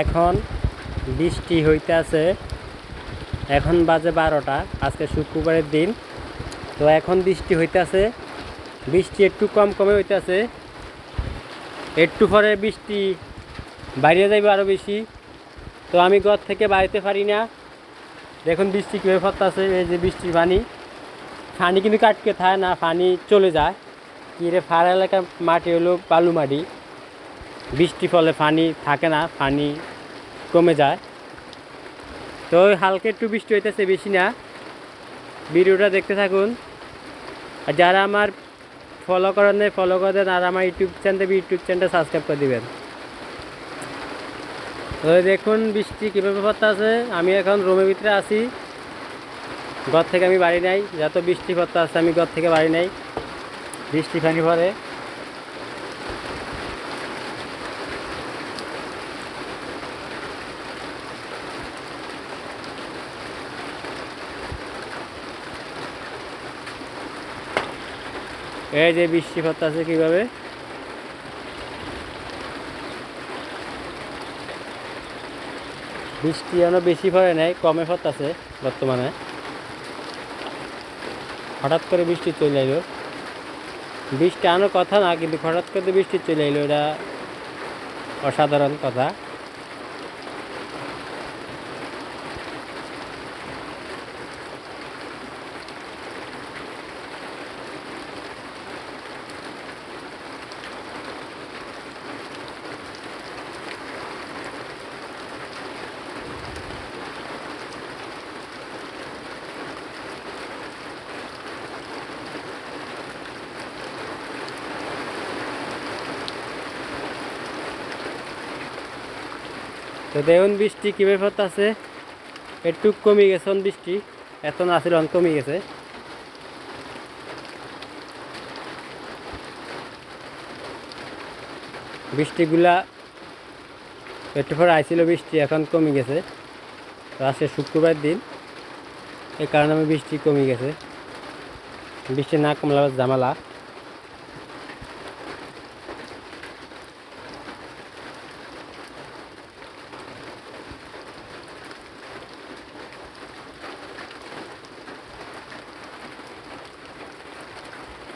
এখন বৃষ্টি হইতে আছে। এখন বাজে 12টা, আজকে শুক্রবারের দিন। তো এখন বৃষ্টি হইতে আছে, বৃষ্টি একটু কম কমে হইতে আছে। একটু পরে বৃষ্টি বাইরে যাইবে আরও বেশি। তো আমি ঘর থেকে বাড়িতে পারি না। দেখুন বৃষ্টি কীভাবে পড়তেছে। এই যে বৃষ্টির পানি পানি কিন্তু কাটকে থাকে না, পানি চলে যায়। কি রে, ফাড়া এলাকার মাটি হলো বালু মাটি, বৃষ্টি ফলে পানি থাকে না, পানি কমে যায়। তো হালকা একটু বৃষ্টি হইতেছে, বেশি না। ভিডিওটা দেখতে থাকুন। আর যারা আমার ফলো করেন নাই ফলো করে দেন, আর আমার ইউটিউব চ্যানেলটা সাবস্ক্রাইব করে দিবেন। তো দেখুন বৃষ্টি কীভাবে পড়তে আছে। আমি এখন রুমের ভিতরে আছি, ঘর থেকে আমি বাড়ি নাই। যত বৃষ্টি পড়তে আছে আমি ঘর থেকে বাড়ি নাই, বৃষ্টি পানি পড়ে। এই যে বৃষ্টি পড়তে আছে কীভাবে। বৃষ্টি এখনো বেশি পড়ে নাই, কমে পড়তেছে বর্তমানে। হঠাৎ করে বৃষ্টি চলে এলো, বৃষ্টি আনার কথা না, কিন্তু হঠাৎ করে বৃষ্টি চলে এলো, এটা অসাধারণ কথা। তো দেখুন বৃষ্টি কীভাবে পড়তেছে। একটু কমে গেছে বৃষ্টি, এত না ছিল, কমে গেছে। বৃষ্টিগুলা একটু পরে আইছিল বৃষ্টি, এখন কমে গেছে। তো আজকে শুক্রবার দিন, এই কারণে আমি বৃষ্টি কমে গেছে। বৃষ্টি না কমলে ঝামেলা।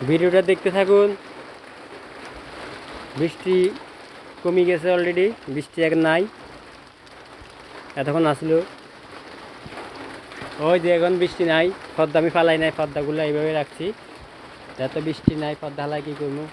ভিডিওটা দেখতে থাকুন। বৃষ্টি কমে গেছে অলরেডি, বৃষ্টি এখন নাই, এতক্ষণ আসলো। ওই যে এখন বৃষ্টি নাই, পর্দা আমি ফালাই নাই, পর্দাগুলো এইভাবে রাখছি। এত বৃষ্টি নাই, পর্দা হালাই কী করবো।